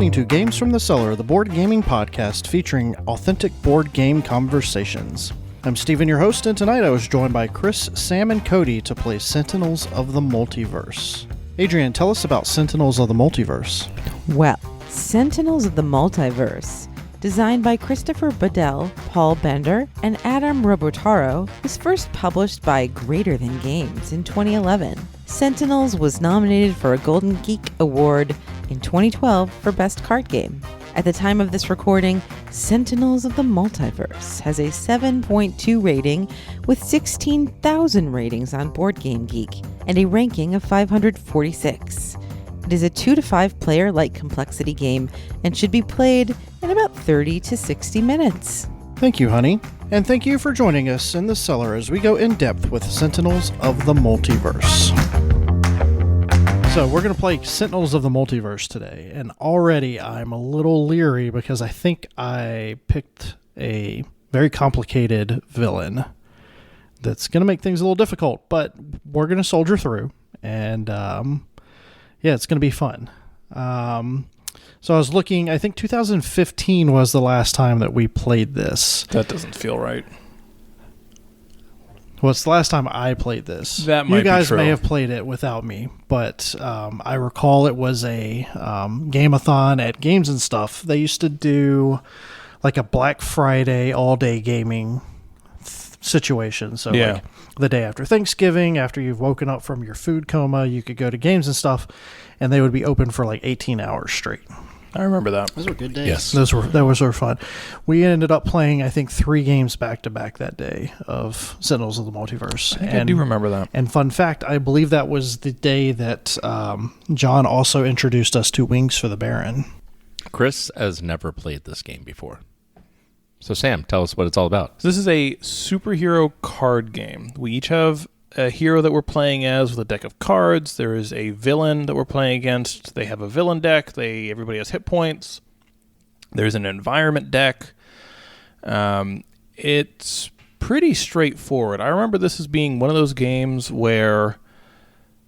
listening to Games from the Cellar, the board gaming podcast featuring authentic board game conversations. I'm Steven, your host, and tonight I was joined by Chris, Sam, and Cody to play Sentinels of the Multiverse. Adrian, tell us about Sentinels of the Multiverse. Well, Sentinels of the Multiverse, designed by Christopher Badell, Paul Bender, and Adam Rebottaro, was first published by Greater Than Games in 2011. Sentinels was nominated for a Golden Geek Award in 2012 for Best Card Game. At the time of this recording, Sentinels of the Multiverse has a 7.2 rating with 16,000 ratings on Board Game Geek and a ranking of 546. It is a 2 to 5 player light complexity game and should be played in about 30 to 60 minutes. Thank you, honey. And thank you for joining us in the cellar as we go in depth with Sentinels of the Multiverse. So we're going to play Sentinels of the Multiverse today, and already I'm a little leery because I think I picked a very complicated villain that's going to make things a little difficult, but we're going to soldier through, and it's going to be fun. So I was looking, I think 2015 was the last time that we played this. That doesn't feel right. Well, it's the last time I played this. That might be true. You guys may have played it without me, but I recall it was a game-a-thon at Games and Stuff. They used to do like a Black Friday all-day gaming situation. So like the day after Thanksgiving, after you've woken up from your food coma, you could go to Games and Stuff, and they would be open for like 18 hours straight. I remember that. Those were good days. Yes. That was fun. We ended up playing, I think, 3 games back-to-back that day of Sentinels of the Multiverse. I do remember that. And fun fact, I believe that was the day that John also introduced us to Wings for the Baron. Chris has never played this game before. So Sam, tell us what it's all about. This is a superhero card game. We each have a hero that we're playing as with a deck of cards. There is a villain that we're playing against. They have a villain deck. Everybody has hit points. There's an environment deck. It's pretty straightforward. I remember this as being one of those games where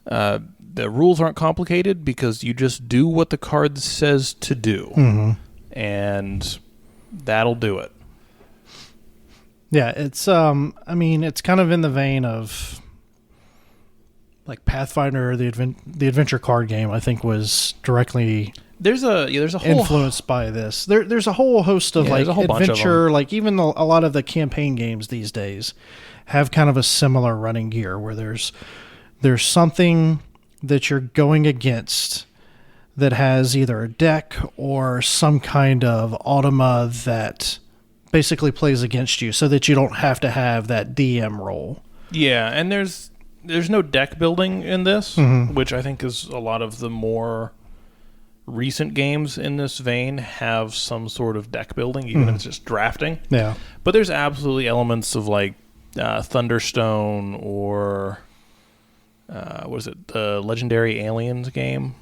the rules aren't complicated because you just do what the card says to do. Mm-hmm. And that'll do it. Yeah, it's it's kind of in the vein of like Pathfinder, the adventure card game. I think was directly there's a whole influenced by this. There's a whole host of like adventure, like even a lot of the campaign games these days have kind of a similar running gear where there's something that you're going against that has either a deck or some kind of automa that basically plays against you so that you don't have to have that DM role. Yeah, and there's no deck building in this, which I think is a lot of the more recent games in this vein have some sort of deck building, even if it's just drafting. Yeah. But there's absolutely elements of like Thunderstone or the Legendary Aliens game?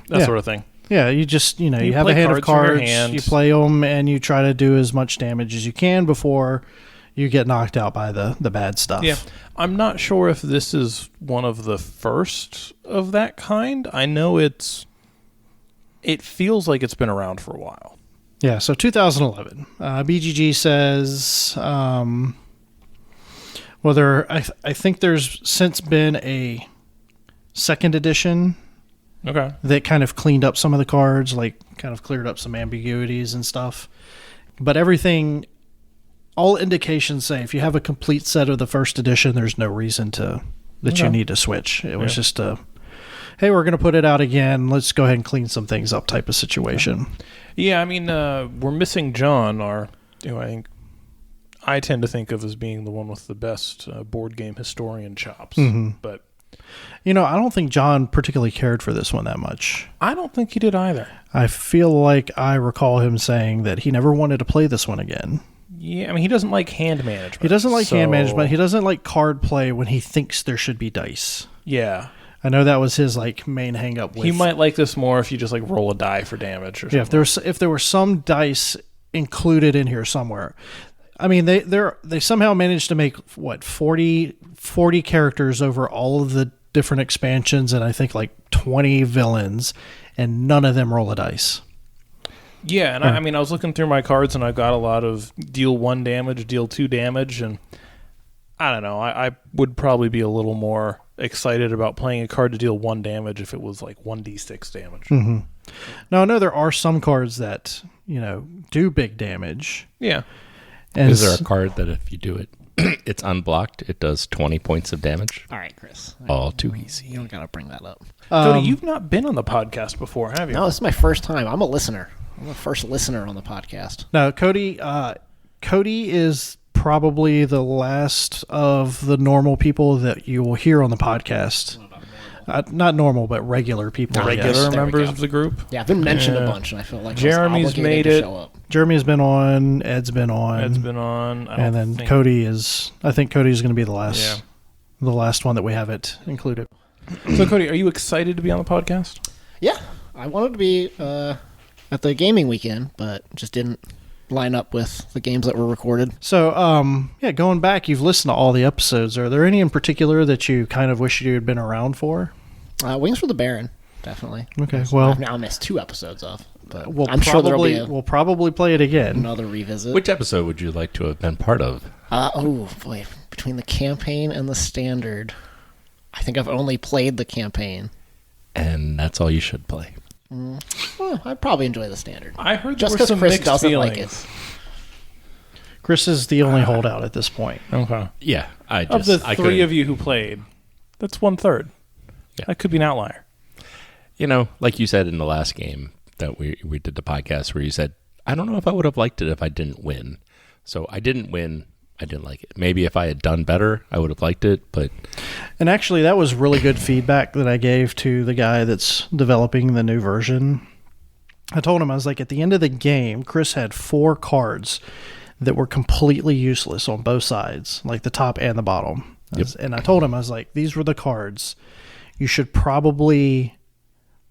That sort of thing. Yeah, you just, you have a hand of cards, you play them, and you try to do as much damage as you can before you get knocked out by the bad stuff. Yeah, I'm not sure if this is one of the first of that kind. I know it feels like it's been around for a while. Yeah, so 2011. BGG says, I think there's since been a second edition. Okay. That kind of cleaned up some of the cards, like kind of cleared up some ambiguities and stuff. But all indications say if you have a complete set of the first edition, there's no reason that you need to switch. It was just hey, we're going to put it out again. Let's go ahead and clean some things up type of situation. Yeah, I mean, we're missing John, I tend to think of as being the one with the best board game historian chops. Mm-hmm. But I don't think John particularly cared for this one that much. I don't think he did either. I feel like I recall him saying that he never wanted to play this one again. Yeah, I mean, he doesn't like hand management. He doesn't like hand management. He doesn't like card play when he thinks there should be dice. Yeah. I know that was his main hang up with. He might like this more if you just roll a die for damage or something. Yeah, if there were some dice included in here somewhere. I mean, they somehow managed to make 40 characters over all of the different expansions and I think like 20 villains, and none of them roll a dice. Yeah, and I mean, I was looking through my cards, and I got a lot of deal 1 damage, deal 2 damage, and I don't know. I would probably be a little more excited about playing a card to deal 1 damage if it was like 1d6 damage. Mm-hmm. Now, I know there are some cards that, do big damage. Yeah. And is there a card that if you do it, it's unblocked, it does 20 points of damage? All right, Chris. All too easy. You don't got to bring that up. Cody, you've not been on the podcast before, have you? No, this is my first time. I'm a listener. I'm the first listener on the podcast. No, Cody is probably the last of the normal people that you will hear on the podcast. Not normal, but regular people. Regular There we members go. of the group. Yeah, I've been mentioned a bunch, and I feel like Jeremy's I was obligated made to it. show up. Jeremy's been on. Ed's been on. Ed's been on. And then Cody is. I think Cody's going to be the last. The last one that we have it included. So, Cody, are you excited to be on the podcast? Yeah, I wanted to be at the gaming weekend, but just didn't line up with the games that were recorded. So, going back, you've listened to all the episodes. Are there any in particular that you kind of wish you had been around for? Wings for the Baron, definitely. Okay, well, I've now missed 2 episodes of, but I'm sure there'll be we'll probably play it again. another revisit. Which episode would you like to have been part of? Oh boy, between the campaign and the standard, I think I've only played the campaign. And that's all you should play. Well, I'd probably enjoy the standard. I heard Just there were because some Chris mixed doesn't feelings. like it. Chris is the only holdout at this point. Okay. Yeah, Of the 3 of you who played, that's 1/3. Yeah. That could be an outlier. Like you said in the last game that we did the podcast where you said, I don't know if I would have liked it if I didn't win. So I didn't win. I didn't like it. Maybe if I had done better, I would have liked it. But And actually, that was really good feedback that I gave to the guy that's developing the new version. I told him, I was like, at the end of the game, Chris had 4 cards that were completely useless on both sides, like the top and the bottom. Yep. And I told him, I was like, these were the cards. You should probably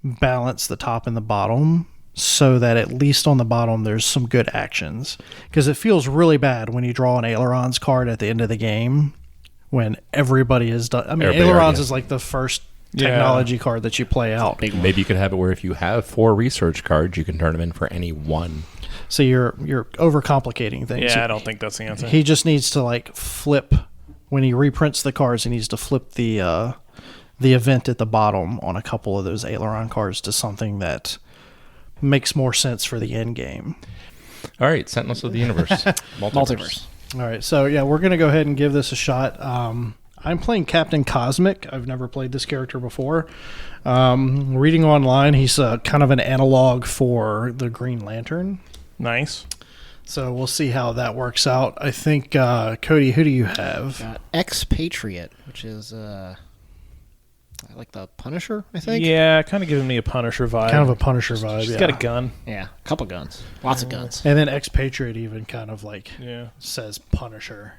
balance the top and the bottom so that at least on the bottom there's some good actions. Because it feels really bad when you draw an Ailerons card at the end of the game when everybody is done. I mean, Everybody Ailerons already- is like the first technology card that you play out. Big one. maybe you could have it where if you have 4 research cards, you can turn them in for any one. So you're overcomplicating things. Yeah, I don't think that's the answer. He just needs to flip when he reprints the cards. He needs to flip the event at the bottom on a couple of those Aileron cards to something that makes more sense for the end game. All right, Sentinels of the Universe. Multiverse. All right, so we're going to go ahead and give this a shot. I'm playing Captain Cosmic. I've never played this character before. Reading online, he's kind of an analog for the Green Lantern. Nice. So we'll see how that works out. I think, Cody, who do you have? Got Expatriate, which is like the Punisher, I think. Yeah, kind of giving me a Punisher vibe. Kind of a Punisher vibe, She's yeah. got a gun. Yeah, a couple guns. Lots of guns. And then Expatriate even kind of Yeah. says Punisher.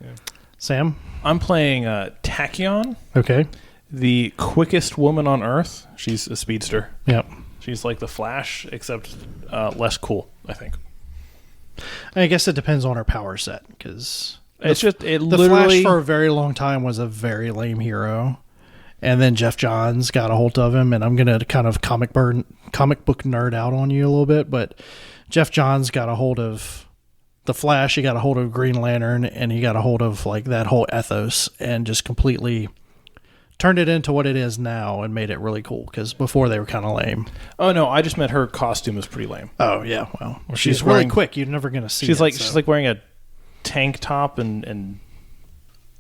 Yeah. Sam? I'm playing Tachyon, Okay. the quickest woman on Earth. She's a speedster. Yep. She's like the Flash, except less cool, I think. I guess it depends on her power set, because It's just, it the literally... Flash for a very long time was a very lame hero. And then Jeff Johns got a hold of him, and I'm going to kind of comic book nerd out on you a little bit, but Jeff Johns got a hold of the Flash, he got a hold of Green Lantern, and he got a hold of that whole ethos and just completely turned it into what it is now and made it really cool, because before they were kind of lame. Oh, no, I just meant her costume is pretty lame. Oh, yeah, well, she's she's really wearing- quick. You're never going to see She's it, she's like wearing a tank top and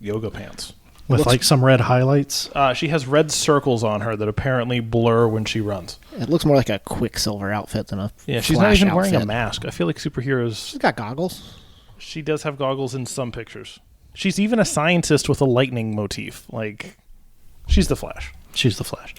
yoga pants. with some red highlights. She has red circles on her that apparently blur when she runs. It looks more like a Quicksilver outfit than a Yeah, she's not Flash even wearing a outfit. mask. I feel like superheroes... She's got goggles. She does have goggles in some pictures. She's even a scientist with a lightning motif. She's the Flash. She's the Flash.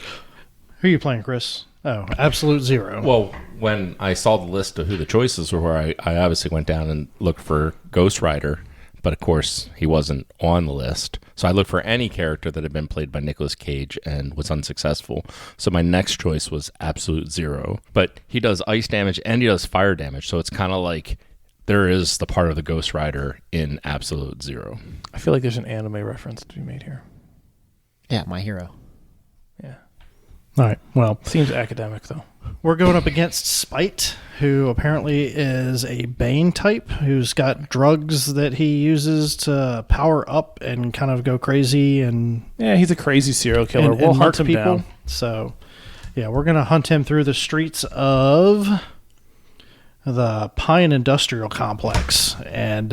Who are you playing, Chris? Oh, Absolute Zero. Well, when I saw the list of who the choices were, I obviously went down and looked for Ghost Rider, but of course he wasn't on the list. So I looked for any character that had been played by Nicolas Cage and was unsuccessful. So my next choice was Absolute Zero. But he does ice damage and he does fire damage, so it's kind of like there is the part of the Ghost Rider in Absolute Zero. I feel like there's an anime reference to be made here. Yeah, My Hero. All right. Well, Seems academic, though. we're going up against Spite, who apparently is a Bane type, who's got drugs that he uses to power up and kind of go crazy and Yeah, he's a crazy serial killer. and We'll murk hunt him people. down. So, yeah, we're going to hunt him through the streets of the Pine Industrial Complex and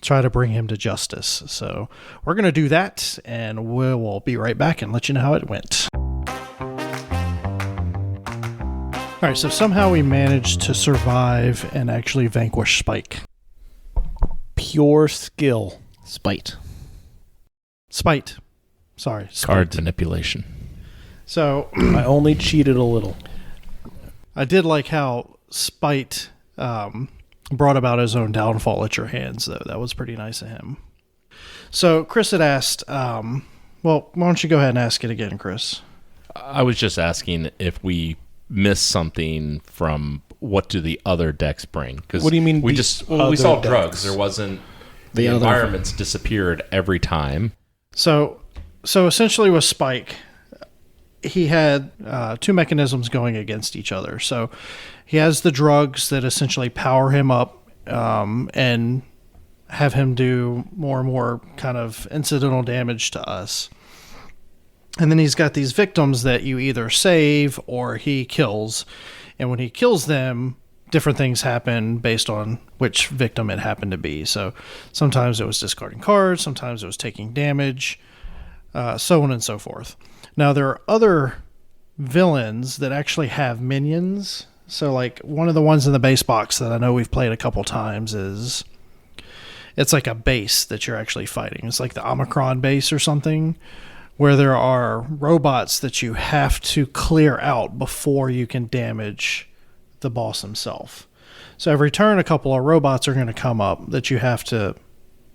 try to bring him to justice. So we're going to do that, and we'll be right back and let you know how it went. All right, so somehow we managed to survive and actually vanquish Spike. Pure skill. Spite. Spite. Sorry. Spite. Card manipulation. So I only cheated a little. I did like how Spite brought about his own downfall at your hands, though. That was pretty nice of him. So Chris had asked, well, why don't you go ahead and ask it again, Chris? I was just asking if we missed something from what do the other decks bring? Because What do you mean We the just we other saw decks? drugs. There wasn't the other- environments disappeared every time. So essentially with Spike, he had two mechanisms going against each other. So he has the drugs that essentially power him up and have him do more and more kind of incidental damage to us. And then he's got these victims that you either save or he kills. And when he kills them, different things happen based on which victim it happened to be. So sometimes it was discarding cards, sometimes it was taking damage, so on and so forth. Now, there are other villains that actually have minions. So, like, one of the ones in the base box that I know we've played a couple times is... It's like a base that you're actually fighting. It's like the Omicron base or something, where there are robots that you have to clear out before you can damage the boss himself. So every turn, a couple of robots are going to come up that you have to...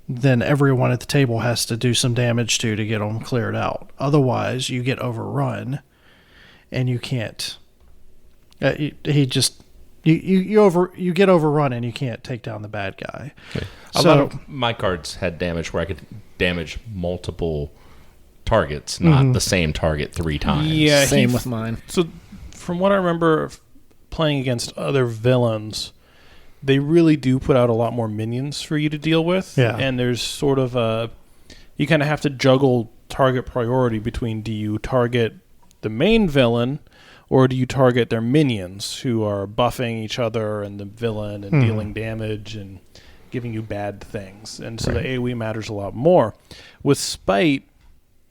Then everyone at the table has to do some damage to get them cleared out. Otherwise, you get overrun, and you can't... you get overrun and you can't take down the bad guy. Okay. So- A lot of my cards had damage where I could damage multiple targets, not the same target 3 times. Yeah, Same with mine. So, from what I remember of playing against other villains, they really do put out a lot more minions for you to deal with. Yeah. And there's sort of a... You kind of have to juggle target priority between, do you target the main villain or do you target their minions who are buffing each other and the villain and dealing damage and giving you bad things? And so the AoE matters a lot more. With Spite,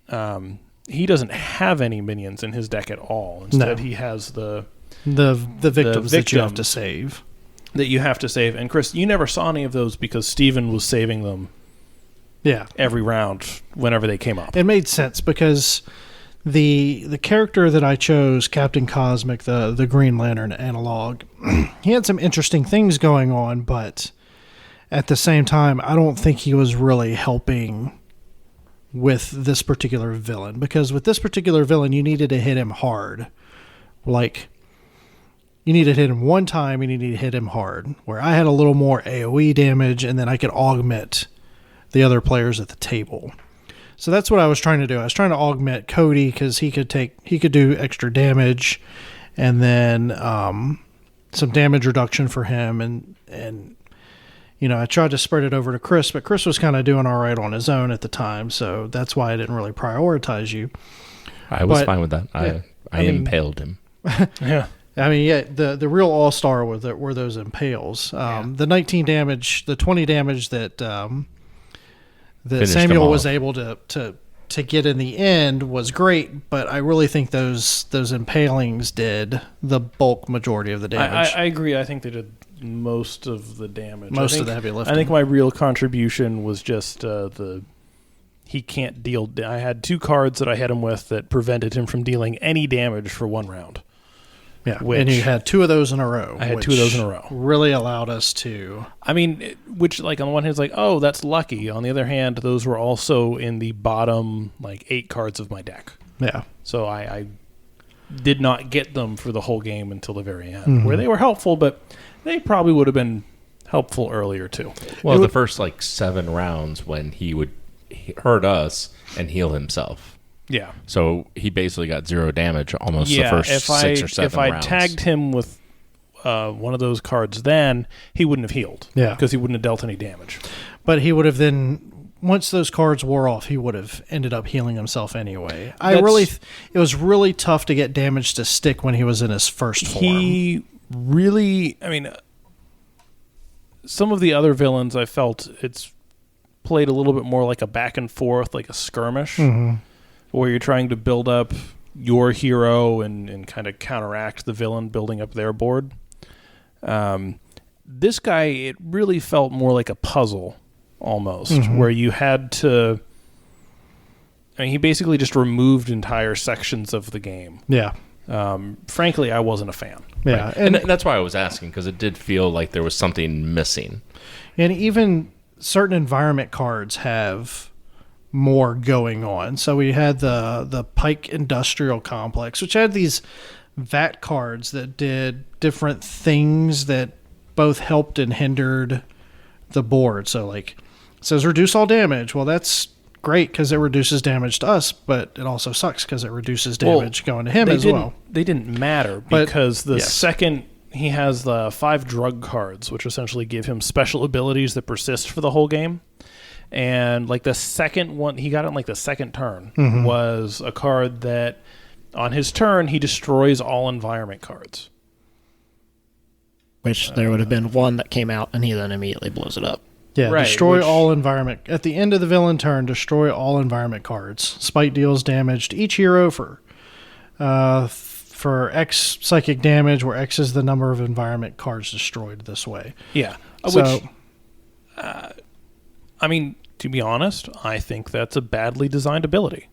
he doesn't have any minions in his deck at all. Instead, he has the victims that you have victims. to save. That you have to save. And Chris, you never saw any of those because Steven was saving them Yeah. every round whenever they came up. It made sense because the character that I chose, Captain Cosmic, the Green Lantern analog, he had some interesting things going on, but at the same time, I don't think he was really helping with this particular villain. Because with this particular villain, you needed to hit him hard. Like, you needed to hit him one time and you need to hit him hard. Where I had a little more AoE damage and then I could augment the other players at the table. So that's what I was trying to do. I was trying to augment Cody because he could do extra damage and then some damage reduction for him. And you know, I tried to spread it over to Chris, but Chris was kind of doing all right on his own at the time. So that's why I didn't really prioritize you. I was But, fine with that. yeah, I impaled him. Yeah. I mean, yeah, the real all-star were those impales. The 19 damage, the 20 damage that Finished Samuel them was off. able to get in the end was great, but I really think those impalings did the bulk majority of the damage. I agree. I think they did most of the damage. Most I of think- the heavy lifting. I think my real contribution was just he can't deal. I had 2 cards that I hit him with that prevented him from dealing any damage for 1 round. yeah, which- and you had 2 of those in a row. I had 2 of those in a which row. Really allowed us to. I mean, which, like, on the one hand, it's like, oh, that's lucky. On the other hand, those were also in the bottom, like, 8 cards of my deck. Yeah. So I did not get them for the whole game until the very end, where they were helpful, but they probably would have been helpful earlier, too. Well, It the would- first 7 rounds when he would hurt us and heal himself. Yeah. So he basically got 0 damage almost the Yeah, first if 6 or 7 if I rounds. tagged him with one of those cards, then he wouldn't have healed. Yeah. Because he wouldn't have dealt any damage. But he would have then, once those cards wore off, he would have ended up healing himself anyway. It was really tough to get damage to stick when he was in his first form. He really, I mean, some of the other villains, I felt it's played a little bit more like a back and forth, like a skirmish, where you're trying to build up your hero and kind of counteract the villain building up their board. This guy, it really felt more like a puzzle almost, where you had to... I mean, he basically just removed entire sections of the game. Yeah. Frankly, I wasn't a fan. Yeah. Right. And that's why I was asking, because it did feel like there was something missing. And even certain environment cards have more going on. So we had the Pike Industrial Complex, which had these VAT cards that did different things that both helped and hindered the board. So like it says reduce all damage. Well, that's great because it reduces damage to us, but it also sucks because it reduces damage going to him as well. They didn't matter because second he has the 5 drug cards, which essentially give him special abilities that persist for the whole game. And like the second one, he got it in like the second turn, was a card that on his turn, he destroys all environment cards. Which there would have been one that came out, and he then immediately blows it up. Yeah, Right, destroy all environment. At the end of the villain turn, destroy all environment cards. Spite deals damage to each hero for X psychic damage, where X is the number of environment cards destroyed this way. Yeah. So, I mean, to be honest, I think that's a badly designed ability.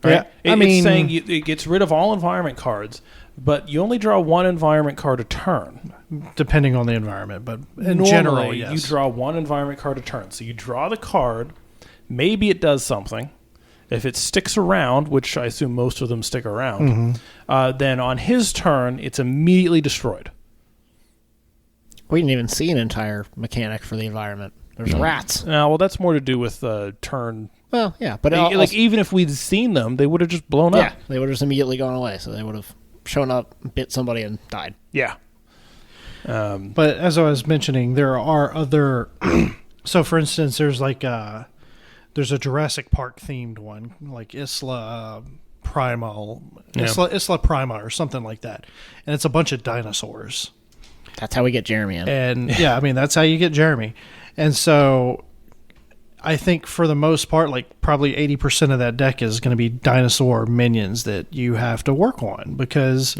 Right? Yeah, It's saying it gets rid of all environment cards, but you only draw 1 environment card a turn. depending on the environment, but in Normally, general, yes. you draw 1 environment card a turn. So you draw the card, maybe it does something. If it sticks around, which I assume most of them stick around, then on his turn, it's immediately destroyed. We didn't even see an entire mechanic for the environment. There's rats. Well, that's more to do with turn. Well, yeah, but Like even if we'd seen them, they would have just blown yeah, up. they would have just immediately gone away. So they would have shown up, bit somebody, and died. Yeah. But as I was mentioning, there are other. So, for instance, there's like there's a Jurassic Park themed one, like Isla Prima or something like that, and it's a bunch of dinosaurs. That's how we get Jeremy in. And yeah, I mean that's how you get Jeremy. And so I think for the most part, like probably 80% of that deck is going to be dinosaur minions that you have to work on because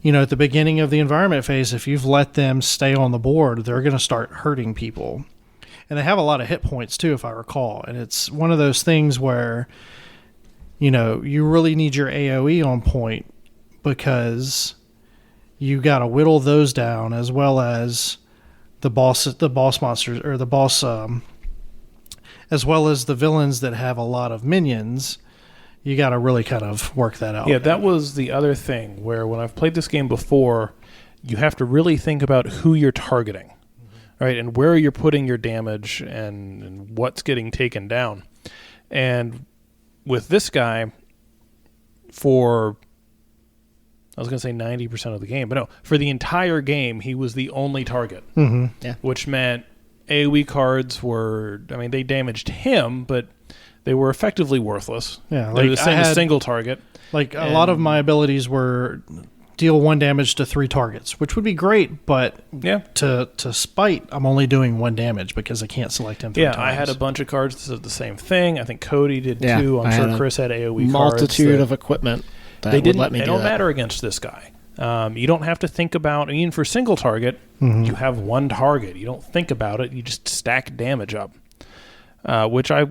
you know, at the beginning of the environment phase, if you've let them stay on the board, they're going to start hurting people. And they have a lot of hit points too, if I recall. And it's one of those things where, you know, you really need your AoE on point because you got to whittle those down as well as the boss monsters or the boss, as well as the villains that have a lot of minions. You got to really kind of work that out. Yeah, that was the other thing where when I've played this game before, you have to really think about who you're targeting, right? And where you're putting your damage and what's getting taken down. And with this guy, for, I was going to say 90% of the game, but no, for the entire game, he was the only target, which meant AoE cards were, I mean, they damaged him, but they were effectively worthhless. Yeah, they were like the same I as had, single target. Like a lot of my abilities were deal 1 damage to 3 targets, which would be great, but to spite, I'm only doing 1 damage because I can't select him 3 times. I had a bunch of cards that said the same thing. I think Cody did too. I'm I sure had Chris had AoE multitude cards. of equipment that They would let me do don't that. matter against this guy. You don't have to think about, I mean, for single target, you have 1 target. You don't think about it. You just stack damage up, which I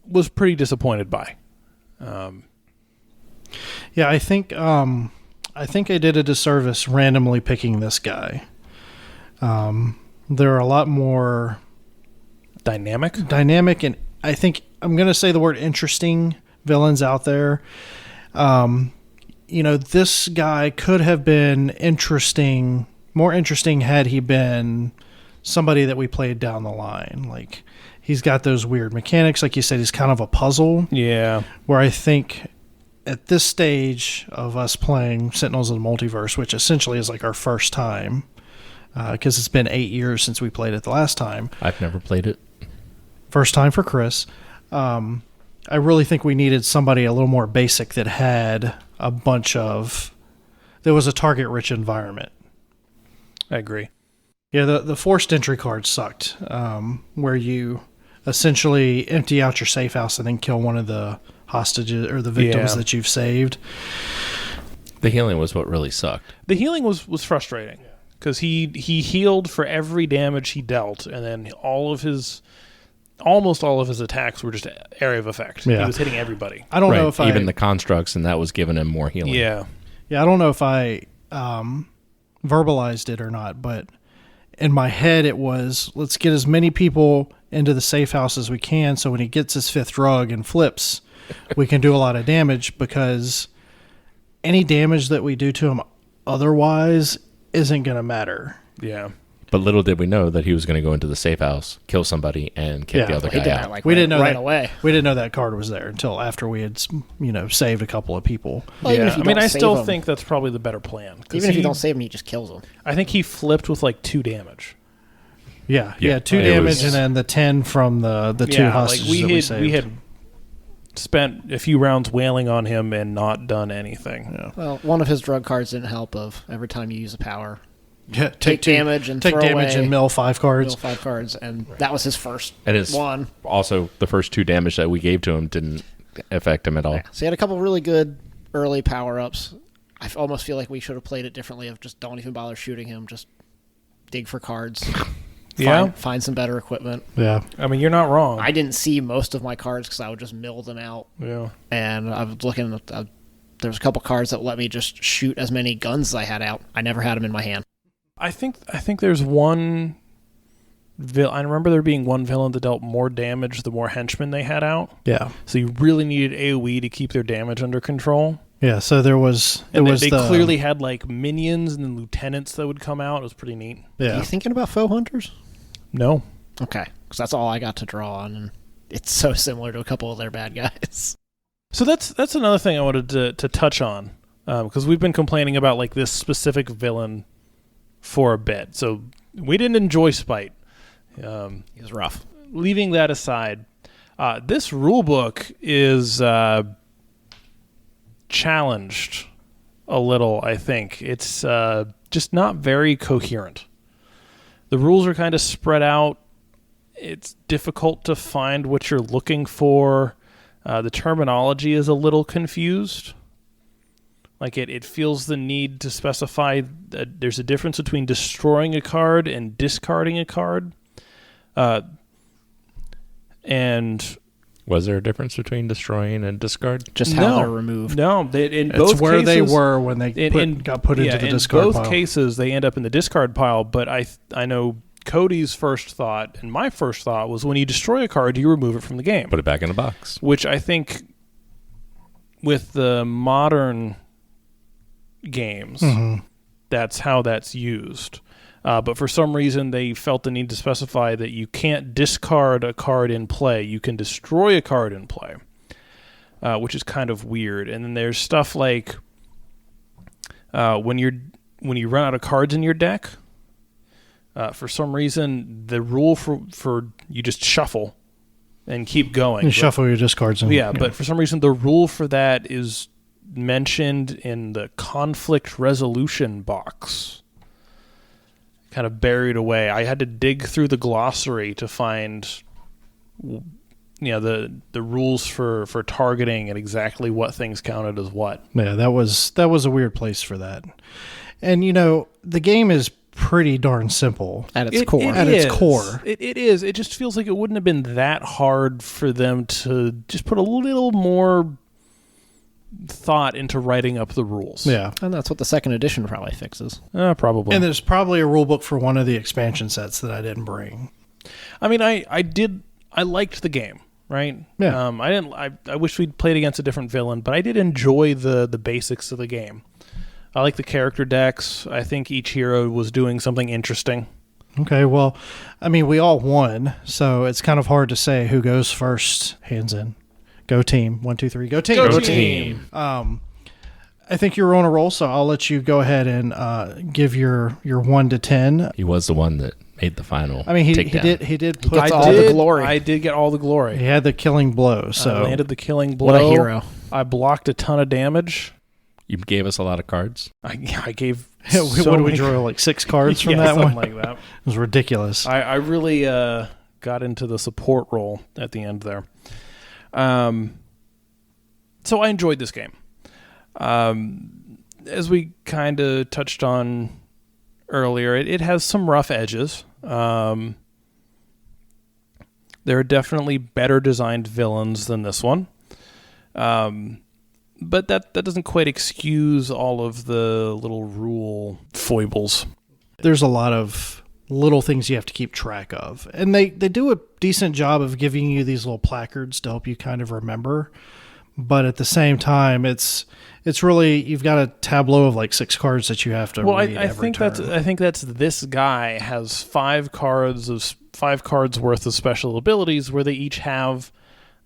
was pretty disappointed by. Yeah, I think I did a disservice randomly picking this guy. There are a lot more Dynamic, and I think I'm going to say the word interesting villains out there. You know, this guy could have been more interesting had he been somebody that we played down the line. Like he's got those weird mechanics. Like you said, he's kind of a puzzle. Yeah. Where I think at this stage of us playing Sentinels of the Multiverse, which essentially is like our first time, because it's been 8 years since we played it the last time. I've never played it. First time for Chris. I really think we needed somebody a little more basic that had a bunch of... There was a target-rich environment. I agree. Yeah, the forced entry card sucked, where you essentially empty out your safe house and then kill one of the hostages or the victims that you've saved. Yeah. The healing was what really sucked. The healing was frustrating because he healed for every damage he dealt, and then almost all of his attacks were just area of effect. Yeah. He was hitting everybody. I don't know if even the constructs, and that was giving him more healing. Yeah. Yeah, I don't know if I verbalized it or not, but in my head it was, let's get as many people into the safe house as we can so when he gets his fifth drug and flips, we can do a lot of damage, because any damage that we do to him otherwise isn't going to matter. Yeah. But little did we know that he was going to go into the safe house, kill somebody, and kick the other He guy did out. that like We didn't know right that away. We didn't know that card was there until after we had, saved a couple of people. Well, even if you don't I save still him- think that's probably the better plan. 'Cause Even if you don't save him, he just kills him. I think he flipped with like 2 damage. Yeah, Yeah. 2 It damage was- and then the 10 from the 2 hostages that we saved. we had spent a few rounds wailing on him and not done anything. Yeah. Well, one of his drug cards didn't help. Of every time you use a power, Yeah, take damage and take throw damage away and mill 5 cards. mill 5 cards, and that was his first And his one. also the first 2 damage that we gave to him didn't affect him at all. Yeah. So he had a couple really good early power-ups. I almost feel like we should have played it differently. Of just don't even bother shooting him. Just dig for cards. Yeah. Find some better equipment. Yeah. I mean, you're not wrong. I didn't see most of my cards because I would just mill them out. Yeah. And I was looking at there was a couple cards that let me just shoot as many guns as I had out. I never had them in my hand. I think there's one. I remember there being one villain that dealt more damage the more henchmen they had out. Yeah. So you really needed AOE to keep their damage under control. Yeah, so there was... And they clearly had like minions and then lieutenants that would come out. It was pretty neat. Are Yeah. you thinking about foe hunters? No. Okay, because that's all I got to draw on, and it's so similar to a couple of their bad guys. So that's another thing I wanted to touch on, because we've been complaining about like this specific villain for a bit. So we didn't enjoy Spite. He was rough. Leaving that aside, this rule book is challenged a little, I think. It's just not very coherent. The rules are kind of spread out. It's difficult to find what you're looking for. The terminology is a little confused. Like it feels the need to specify that there's a difference between destroying a card and discarding a card. And Was there a difference between destroying and discard? Just how they're removed. No, in It's both where cases, they were when they got put into the discard in pile. both cases, they end up in the discard pile. But I know Cody's first thought and my first thought was when you destroy a card, you remove it from the game. Put it back in the box. Which I think with the modern games, that's how that's used. But for some reason, they felt the need to specify that you can't discard a card in play. You can destroy a card in play, which is kind of weird. And then there's stuff like when you run out of cards in your deck, for some reason, the rule for you just shuffle and keep going. You shuffle your discards. But for some reason, the rule for that is mentioned in the conflict resolution box, kind of buried away. I had to dig through the glossary to find, the rules for targeting and exactly what things counted as what. Yeah, that was a weird place for that. And the game is pretty darn simple At its core. It is. It just feels like it wouldn't have been that hard for them to just put a little more thought into writing up the rules. Yeah. And that's what the second edition probably fixes. Probably. And there's probably a rule book for one of the expansion sets that I didn't bring. I mean, I liked the game, right? Yeah. I wish we'd played against a different villain, but I did enjoy the basics of the game. I like the character decks. I think each hero was doing something interesting. Okay, well, I mean, we all won, so it's kind of hard to say who goes first. Hands in. Go team. 1, 2, 3. Go team. Go team. I think you're on a roll, so I'll let you go ahead and give your 1 to 10. He was the one that made the final. I mean, he takedown. did put gets all the glory. I did get all the glory. He had the killing blow, so I landed the killing blow. What a hero. I blocked a ton of damage. You gave us a lot of cards. I gave what so did we many- draw, like 6 cards from Yeah, that one? something like that. It was ridiculous. I really got into the support role at the end there. So I enjoyed this game. As we kind of touched on earlier, it has some rough edges. There are definitely better designed villains than this one. But that doesn't quite excuse all of the little rule foibles. There's a lot of little things you have to keep track of. And they do a decent job of giving you these little placards to help you kind of remember. But at the same time, it's really, you've got a tableau of like 6 cards that you have to read I every think turn. I think that's this guy has 5 cards worth of special abilities where they each have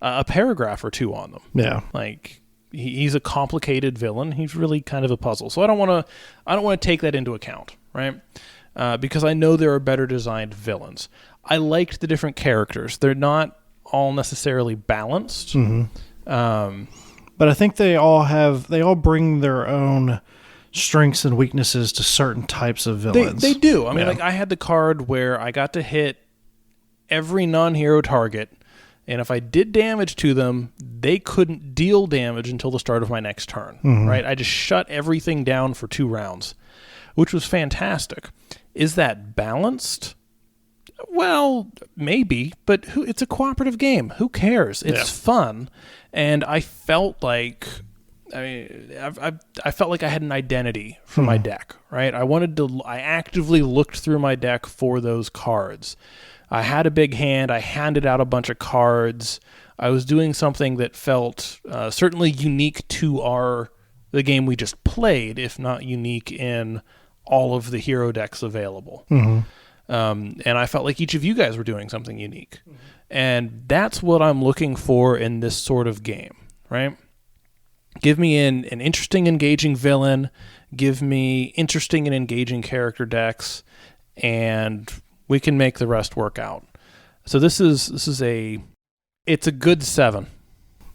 a paragraph or 2 on them. Yeah. Like he's a complicated villain. He's really kind of a puzzle. So I don't want to take that into account, right? Because I know there are better designed villains. I liked the different characters. They're not all necessarily balanced. Mm-hmm. But I think they all bring their own strengths and weaknesses to certain types of villains. They do. I mean, Yeah. like I had the card where I got to hit every non-hero target, and if I did damage to them, they couldn't deal damage until the start of my next turn. Mhm. Right? I just shut everything down for 2 rounds, which was fantastic. Is that balanced? Well, maybe, but it's a cooperative game. Who cares? It's fun, and I felt like, I felt like I had an identity for my deck. Right? I actively looked through my deck for those cards. I had a big hand. I handed out a bunch of cards. I was doing something that felt certainly unique to the game we just played, if not unique in all of the hero decks available. Mm-hmm. And I felt like each of you guys were doing something unique. And that's what I'm looking for in this sort of game, right? Give me an interesting, engaging villain. Give me interesting and engaging character decks. And we can make the rest work out. So it's a good 7.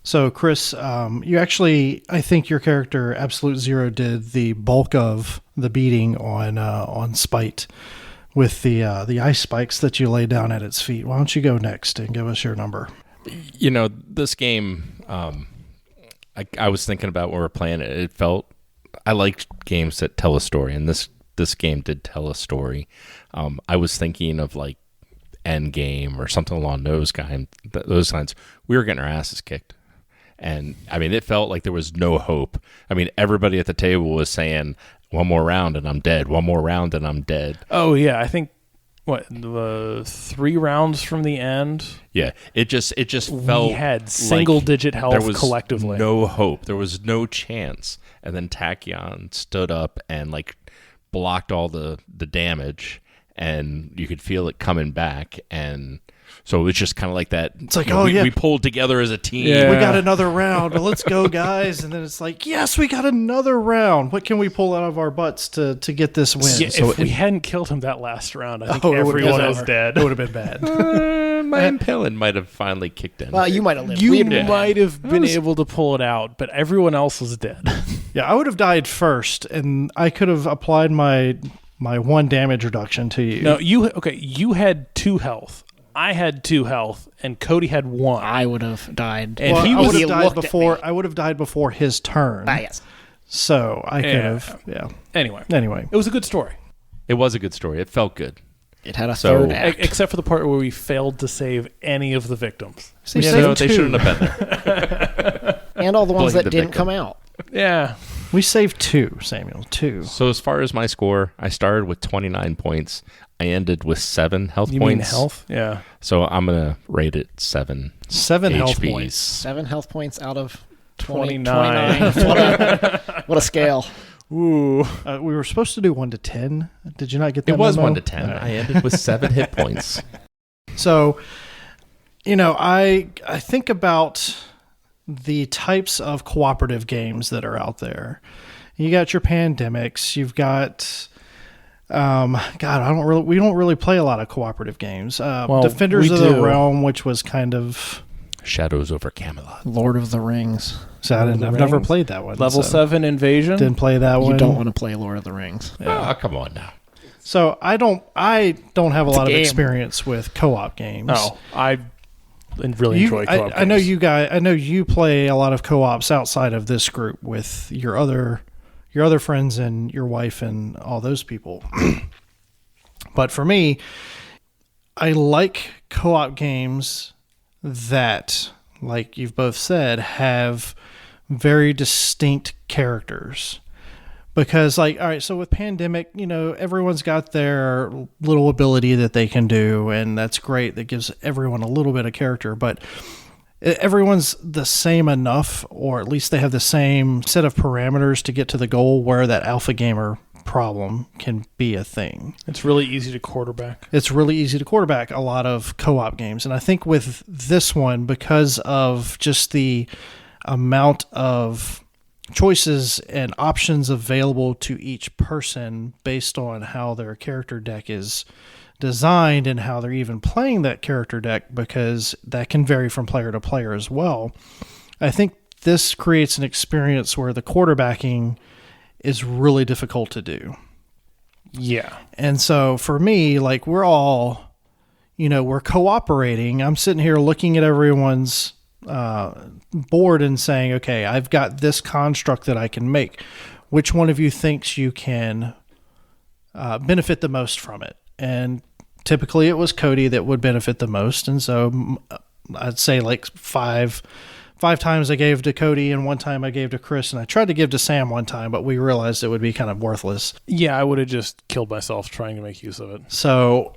So, Chris, you actually, I think your character, Absolute Zero, did the bulk of the beating on Spite with the ice spikes that you lay down at its feet. Why don't you go next and give us your number? You know, this game, I was thinking about when we were playing it. It felt, I liked games that tell a story, and this game did tell a story. I was thinking of like Endgame or something along those lines. We were getting our asses kicked. And I mean, it felt like there was no hope. I mean, everybody at the table was saying, 1 more round and I'm dead. 1 more round and I'm dead. Oh, yeah. I think, 3 rounds from the end? Yeah. It just felt we had single-digit health there was collectively. No hope. There was no chance. And then Tachyon stood up and like blocked all the damage, and you could feel it coming back. And so it was just kind of like that. It's like, we pulled together as a team. Yeah. We got another round. Let's go, guys. And then it's like, yes, we got another round. What can we pull out of our butts to get this win? Yeah, So if we hadn't killed him that last round, I think it would've been everyone was over. dead. It would have been bad. My Impelin might have finally kicked in. Well, you might have lived. You We'd have been might bad. have been able to pull it out, but everyone else was dead. Yeah, I would have died first, and I could have applied my 1 damage reduction to you. No, you had 2 health. I had 2 health, and Cody had 1. I would have died. And Well, he I was- would he have died looked at before. me. I would have died before his turn. Yes. So I could Yeah. have. Yeah. Anyway, Anyway, it was a good story, It was a good story. It felt good. It had a So- third act. except for the part where we failed to save any of the victims. we Yeah, saved no, they 2. shouldn't have been there. And all the ones Blame that the didn't victim. come out. Yeah, We saved 2, Samuel. 2. So as far as my score, I started with 29 points. I ended with 7 health you points. mean health? Yeah. So I'm gonna rate it 7. 7 health HPs. points. 7 health points out of 29. 29. What a scale. Ooh. We were supposed to do 1 to 10. Did you not get that? It was memo? 1 to 10. I ended with 7 hit points. So, I think about the types of cooperative games that are out there. You got your pandemics. You've got, we don't really play a lot of cooperative games. Defenders of the Realm, which was kind of Shadows over Camelot. Lord of the Rings. So I've never played that one. Level 7 Invasion. Didn't play that one. You don't want to play Lord of the Rings. Yeah. Oh, come on now. So I don't have a lot of experience with co-op games. Oh, I really enjoy co-op games. I know you guys. I know you play a lot of co-ops outside of this group with your other friends and your wife and all those people. But for me, I like co-op games that, like you've both said, have very distinct characters. Because, all right, so with Pandemic, everyone's got their little ability that they can do, and that's great. That gives everyone a little bit of character, but everyone's the same enough, or at least they have the same set of parameters to get to the goal where that alpha gamer problem can be a thing. It's really easy to quarterback. It's really easy to quarterback a lot of co-op games. And I think with this one, because of just the amount of choices and options available to each person based on how their character deck is designed and how they're even playing that character deck, because that can vary from player to player as well. I think this creates an experience where the quarterbacking is really difficult to do. Yeah. And so for me, we're all, we're cooperating. I'm sitting here looking at everyone's board and saying, okay, I've got this construct that I can make. Which one of you thinks you can benefit the most from it? And typically it was Cody that would benefit the most. And so I'd say 5 times I gave to Cody and 1 time I gave to Chris, and I tried to give to Sam 1 time, but we realized it would be kind of worthless. Yeah, I would have just killed myself trying to make use of it. So,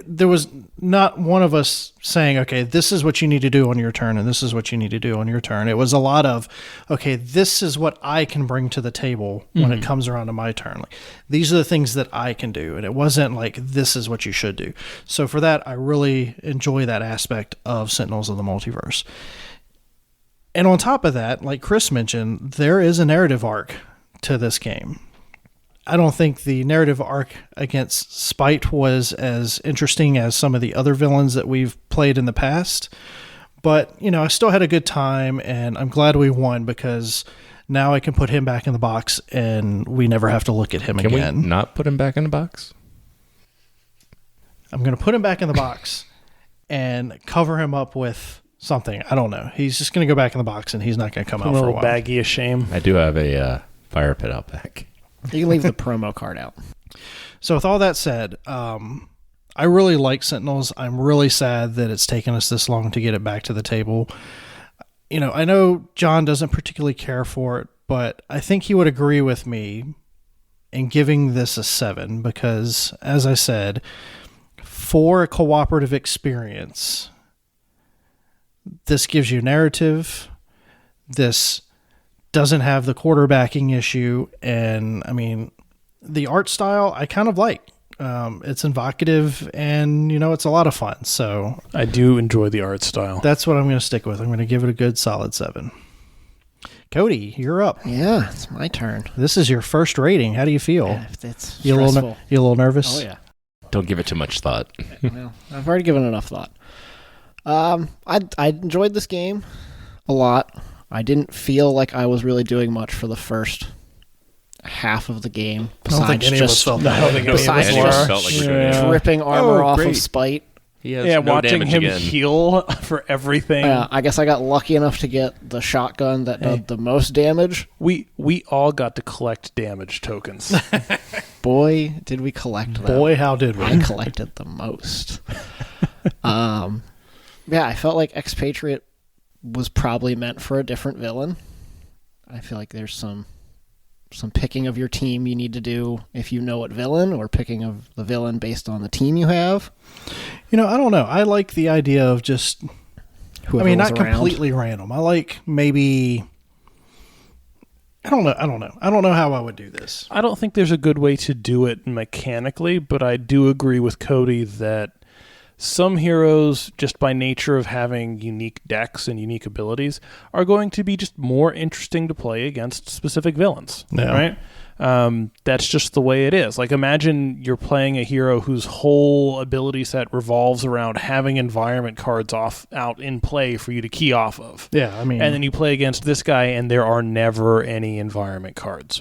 there was not one of us saying, okay, this is what you need to do on your turn, and this is what you need to do on your turn. It was a lot of, okay, this is what I can bring to the table when it comes around to my turn. These are the things that I can do, and it wasn't this is what you should do. So for that, I really enjoy that aspect of Sentinels of the Multiverse. And on top of that, like Chris mentioned, there is a narrative arc to this game. I don't think the narrative arc against Spite was as interesting as some of the other villains that we've played in the past. But, I still had a good time, and I'm glad we won because now I can put him back in the box and we never have to look at him again. Can we not put him back in the box? I'm going to put him back in the box and cover him up with something. I don't know. He's just going to go back in the box and he's not going to come out for a while. Baggy of shame. I do have a fire pit out back. You can leave the promo card out. So with all that said, I really like Sentinels. I'm really sad that it's taken us this long to get it back to the table. I know John doesn't particularly care for it, but I think he would agree with me in giving this a 7 because, as I said, for a cooperative experience, this gives you narrative. This doesn't have the quarterbacking issue, and the art style I kind of like. It's evocative, and it's a lot of fun. So I do enjoy the art style. That's what I'm going to stick with. I'm going to give it a good solid 7. Cody, you're up. Yeah, it's my turn. This is your first rating. How do you feel? Yeah, it's stressful. You a little nervous? Oh yeah. Don't give it too much thought. Well, I've already given enough thought. I enjoyed this game a lot. I didn't feel like I was really doing much for the first half of the game. Besides just felt ripping armor off of Spite. He has no watching damage him again. heal for everything. I guess I got lucky enough to get the shotgun that did the most damage. We all got to collect damage tokens. Boy, did we collect them. Boy, how did we? I collected the most. I felt like Expatriate was probably meant for a different villain. I feel like there's some picking of your team you need to do if you know what villain, or picking of the villain based on the team you have. I don't know. I like the idea of just, not completely random. I like maybe, I don't know. I don't know how I would do this. I don't think there's a good way to do it mechanically, but I do agree with Cody that some heroes, just by nature of having unique decks and unique abilities, are going to be just more interesting to play against specific villains, right? That's just the way it is. Like, imagine you're playing a hero whose whole ability set revolves around having environment cards out in play for you to key off of. Yeah, I mean... And then you play against this guy, and there are never any environment cards.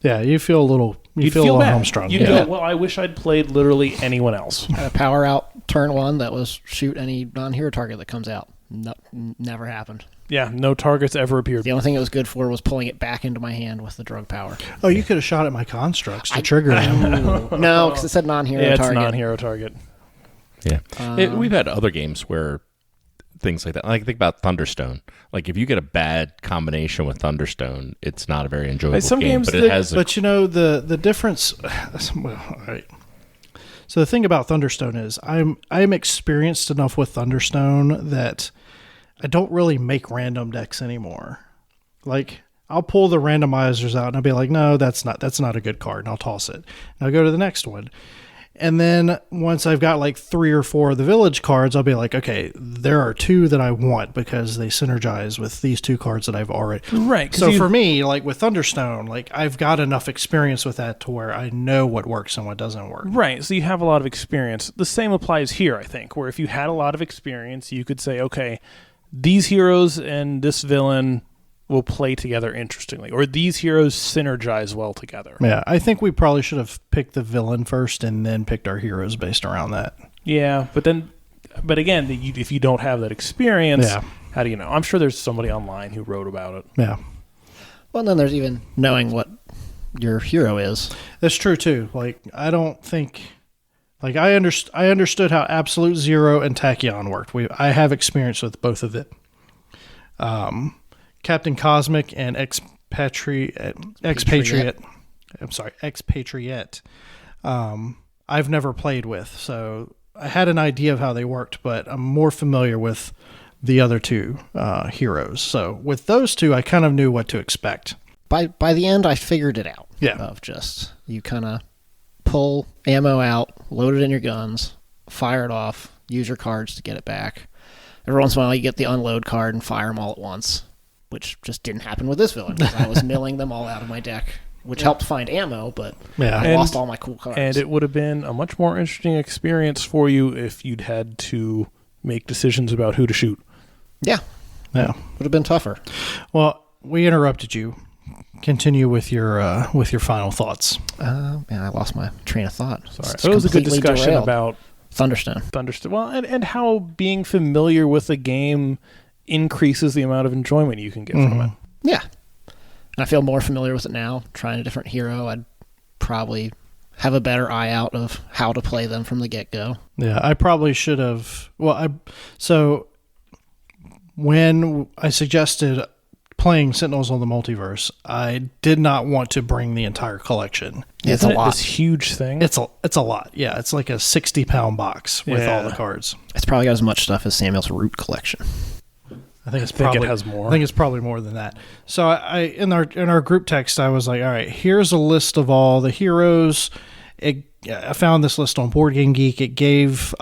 Yeah, you feel a little... You'd feel bad. Hamstrung. You'd go, well, I wish I'd played literally anyone else. Had a power out turn 1 that was shoot any non-hero target that comes out. No, never happened. Yeah, no targets ever appeared. The only thing it was good for was pulling it back into my hand with the drug power. Oh, you could have shot at my constructs to trigger them. No, because it said non-hero target. Yeah, it's non-hero target. Yeah. We've had other games where things like that. Like, think about Thunderstone. Like, if you get a bad combination with Thunderstone, it's not a very enjoyable Some game. games But it has. But you know the difference. Well, all right. So the thing about Thunderstone is I'm experienced enough with Thunderstone that I don't really make random decks anymore. Like, I'll pull the randomizers out and I'll be like, no, that's not a good card, and I'll toss it. And I'll go to the next one. And then once I've got like 3 or 4 of the village cards, I'll be like, okay, there are 2 that I want because they synergize with these 2 cards that I've already... Right. So for me, like with Thunderstone, like I've got enough experience with that to where I know what works and what doesn't work. Right. So you have a lot of experience. The same applies here, I think, where if you had a lot of experience, you could say, okay, these heroes and this villain will play together interestingly, or these heroes synergize well together. Yeah, I think we probably should have picked the villain first and then picked our heroes based around that. Yeah, but again, if you don't have that experience, how do you know? I'm sure there's somebody online who wrote about it. Yeah. Well, then there's even knowing what your hero is. That's true too. Like, I don't think... Like, I understood how Absolute Zero and Tachyon worked. I have experience with both of it. Captain Cosmic and Expatriate. I've never played with, so I had an idea of how they worked, but I'm more familiar with the other 2 heroes. So with those 2, I kind of knew what to expect. By the end, I figured it out. Yeah. Of just, you kind of pull ammo out, load it in your guns, fire it off, use your cards to get it back. Every once in a while, you get the unload card and fire them all at once, which just didn't happen with this villain because I was milling them all out of my deck, which helped find ammo, but I lost all my cool cards. And it would have been a much more interesting experience for you if you'd had to make decisions about who to shoot. Yeah. Would have been tougher. Well, we interrupted you. Continue with your final thoughts. Man, I lost my train of thought. Sorry. So it was a good discussion about Thunderstone. Well, and how being familiar with a game increases the amount of enjoyment you can get from it. Yeah. And I feel more familiar with it now. Trying a different hero, I'd probably have a better eye out of how to play them from the get-go. Yeah, I probably should have... So when I suggested playing Sentinels on the Multiverse, I did not want to bring the entire collection. It's a lot. This huge thing. It's a lot. Yeah, it's like a 60-pound box with all the cards. It's probably got as much stuff as Samuel's Root collection. I think it has more. I think it's probably more than that. So I in our group text, I was like, all right, here's a list of all the heroes. I found this list on Board Game Geek. It gave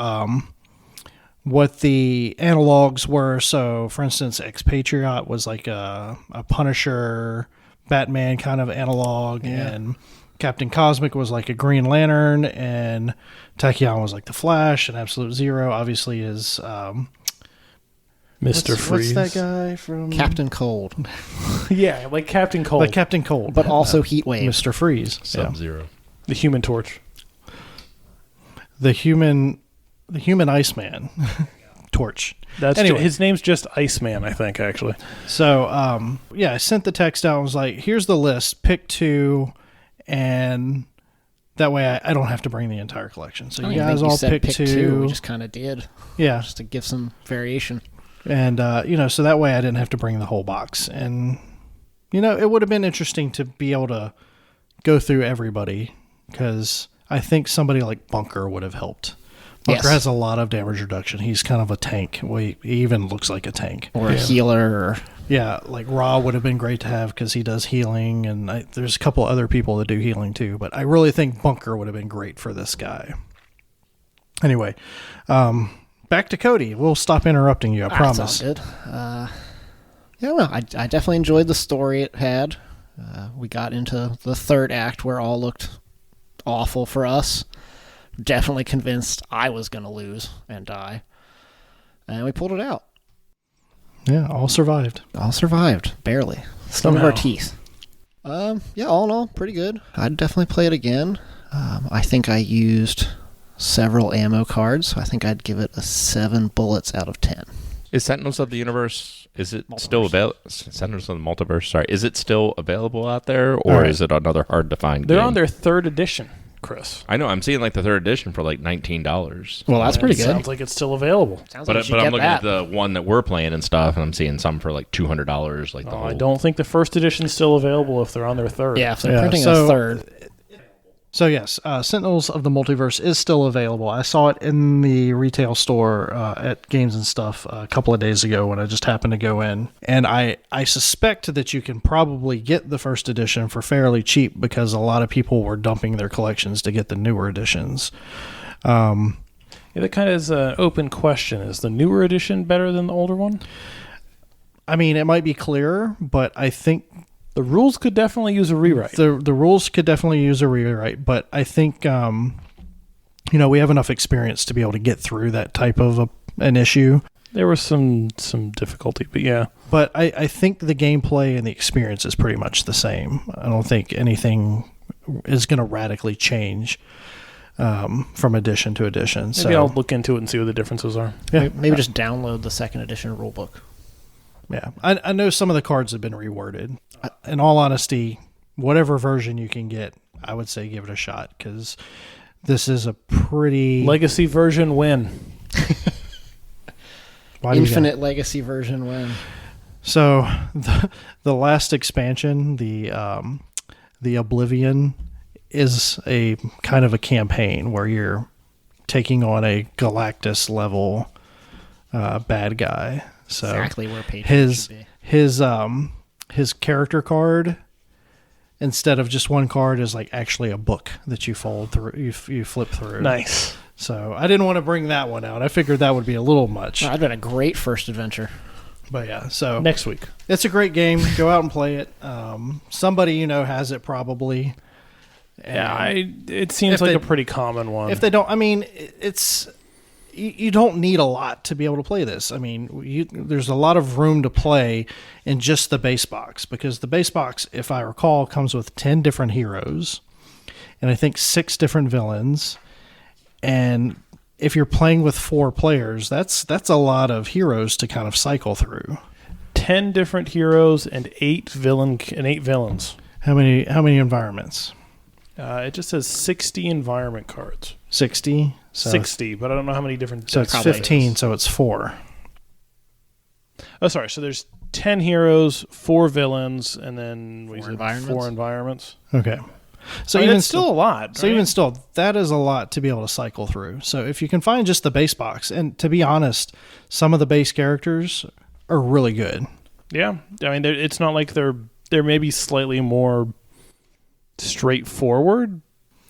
what the analogs were. So, for instance, Expatriate was like a Punisher, Batman kind of analog, and Captain Cosmic was like a Green Lantern, and Tachyon was like the Flash, and Absolute Zero obviously is Mr. Freeze. What's that guy from... Captain Cold. Yeah, like Captain Cold. Like Captain Cold. But also Heatwave. Mr. Freeze. Sub-Zero. The Human Torch. The human Iceman. Torch. Anyway. His name's just Iceman, I think, actually. So, I sent the text out. I was like, here's the list. Pick 2, and that way I don't have to bring the entire collection. So you guys all pick 2. We just kind of did. Yeah. Just to give some variation. And, so that way I didn't have to bring the whole box. And, it would have been interesting to be able to go through everybody, because I think somebody like Bunker would have helped. Bunker Yes. has a lot of damage reduction. He's kind of a tank. Well, he even looks like a tank. Or a healer. Or Yeah, like Ra would have been great to have because he does healing, and there's a couple other people that do healing too. But I really think Bunker would have been great for this guy. Anyway, back to Cody. We'll stop interrupting you. I promise. That's all good. Yeah, no, I definitely enjoyed the story it had. We got into the third act where all looked awful for us. Definitely convinced I was going to lose and die. And we pulled it out. Yeah, all survived. All survived, barely. Skin of our Somehow. teeth. Yeah, all in all, pretty good. I'd definitely play it again. I think I used several ammo cards. I think I'd give it a 7 bullets out of 10. Is Sentinels of the Universe, is it still available? Sentinels of the Multiverse, sorry. Is it still available out there, or is it another hard-to-find game? They're on their 3rd edition, Chris. I know, I'm seeing like the 3rd edition for like $19. Well, that's pretty good. Sounds like it's still available. Sounds But, like you should but I'm get looking that. at the one that we're playing and stuff, and I'm seeing some for like $200. Like the whole, I don't think the 1st edition's still available if they're on their 3rd. Yeah, if they're Yeah, printing so- a third. So yes, Sentinels of the Multiverse is still available. I saw it in the retail store at Games and Stuff a couple of days ago when I just happened to go in. And I suspect that you can probably get the 1st edition for fairly cheap because a lot of people were dumping their collections to get the newer editions. Yeah, that kind of is an open question. Is the newer edition better than the older one? I mean, it might be clearer, but I think The rules could definitely use a rewrite. the rules could definitely use a rewrite, but I think we have enough experience to be able to get through that type of an issue. There was some difficulty, but yeah. But I think the gameplay and the experience is pretty much the same. I don't think anything is going to radically change from edition to edition. Maybe I'll look into it and see what the differences are. Yeah. Maybe just download the 2nd edition rulebook. Yeah, I know some of the cards have been reworded. In all honesty, whatever version you can get, I would say give it a shot because this is a pretty Legacy version win. Why do you Infinite Legacy version win. So the last expansion, the Oblivion, is a kind of a campaign where you're taking on a Galactus level bad guy. So Exactly where Patriot should be. his character card, instead of just one card, is like actually a book that you fold through. You flip through. Nice. So I didn't want to bring that one out. I figured that would be a little much. That'd been a great first adventure. But yeah, so Next week. it's a great game. Go out and play it. Somebody you know has it probably. Yeah, And it seems if like they- a pretty common one. if they don't, I mean, it's you don't need a lot to be able to play this. I mean, there's a lot of room to play in just the base box because the base box, if I recall, comes with 10 different heroes and I think 6 different villains. And if you're playing with 4 players, that's a lot of heroes to kind of cycle through. 10 different heroes and 8 villains. How many environments? It just says 60 environment cards. 60. So 60, but I don't know how many different. So it's decks it 15. is. So it's 4. Oh, sorry. So there's 10 heroes, 4 villains, and then what you said, environments? 4 environments. Okay. So I mean, even it's still a lot. So right? even still, that is a lot to be able to cycle through. So if you can find just the base box, and to be honest, some of the base characters are really good. Yeah, I mean, it's not like they're maybe slightly more straightforward,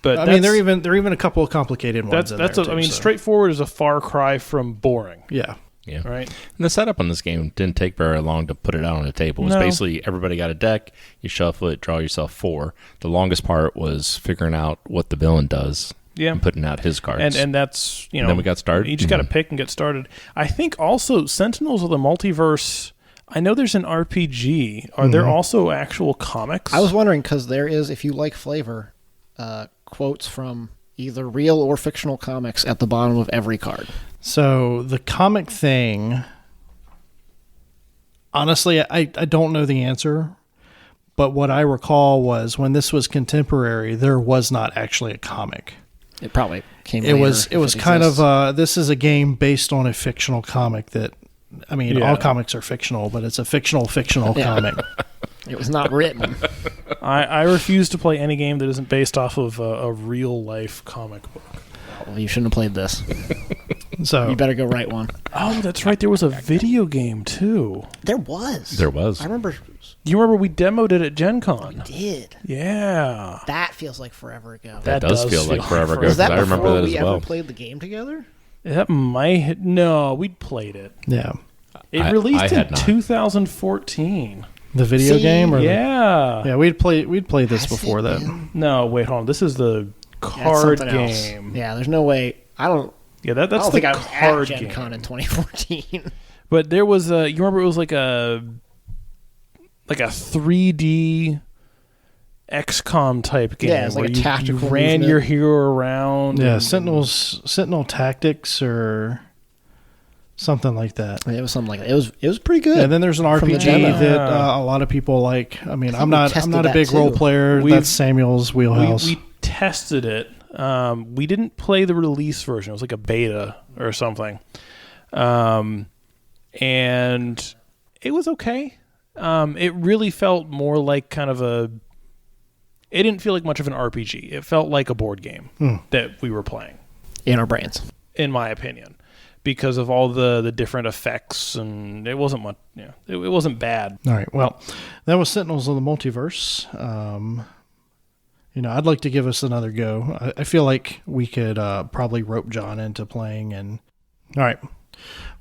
but I mean, they're even a couple of complicated ones. that's I mean, straightforward is a far cry from boring, Yeah. Yeah. right? And the setup on this game didn't take very long to put it out on the table. It was No. basically everybody got a deck, you shuffle it, draw yourself 4. The longest part was figuring out what the villain does Yeah, and putting out his cards. and that's And then we got started. You just got to pick and get started. I think also Sentinels of the Multiverse. I know there's an RPG. Are there also actual comics? I was wondering because there is, if you like flavor, quotes from either real or fictional comics at the bottom of every card. So the comic thing, honestly, I don't know the answer, but what I recall was when this was contemporary, there was not actually a comic. It probably came. It later, was if kind exists. of this is a game based on a fictional comic that. I mean, Yeah. all comics are fictional, but it's a fictional Yeah. comic. It was not written. I refuse to play any game that isn't based off of a real life comic book. well, you shouldn't have played this. So You better go write one. Oh, that's right. There was a video game, too. There was. There was. I remember. You remember we demoed it at Gen Con? Did. Yeah. That feels like forever ago. That does feel like forever ago. Was that 'cause I remember before that we as well. ever played the game together? That might... No, we'd played it. yeah, It I released in had not. 2014. the video See? game, or Yeah. yeah, we'd played this Has before it that. been? No, wait, hold on. This is the Yeah, it's card something else. game. Yeah, there's no way. I don't Yeah, that's think the I was at card Gen game. Con in 2014. But there was a... You remember it was like a 3D XCOM type game. Yeah, it was like where a you tactical ran movement. your hero around. Yeah, and- Sentinel Tactics or something like that. It was something like that. It was pretty good. And then there's an From the RPG demo. that a lot of people like. I mean, think I'm we not tested a that big too. role player. We've- That's Samuel's wheelhouse. We tested it. We didn't play the release version. It was like a beta or something. And it was okay. It really felt more like kind of a... It didn't feel like much of an RPG. It felt like a board game that we were playing, in our brains. in my opinion, because of all the different effects, and it wasn't much. Yeah, it wasn't bad. All right. Well, that was Sentinels of the Multiverse. I'd like to give us another go. I feel like we could probably rope John into playing. And all right.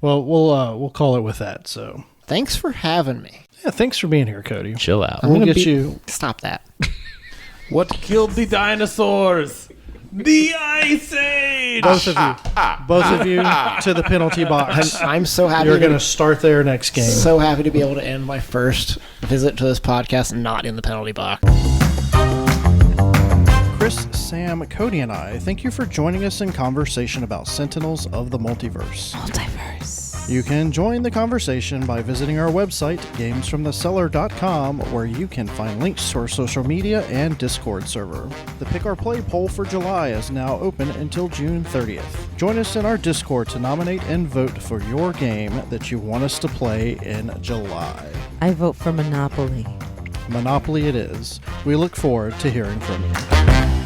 Well, we'll call it with that. So Thanks for having me. yeah, thanks for being here, Cody. Chill out. We'll gonna get you. Stop that. What killed the dinosaurs? The Ice Age. Both of you to the penalty box. I'm so happy. You're going to start there next game. so happy to be able to end my first visit to this podcast not in the penalty box. Chris, Sam, Cody, and I thank you for joining us in conversation about Sentinels of the Multiverse. Multiverse. You can join the conversation by visiting our website, gamesfromthecellar.com, where you can find links to our social media and Discord server. The Pick or Play poll for July is now open until June 30th. Join us in our Discord to nominate and vote for your game that you want us to play in July. I vote for Monopoly. Monopoly it is. We look forward to hearing from you.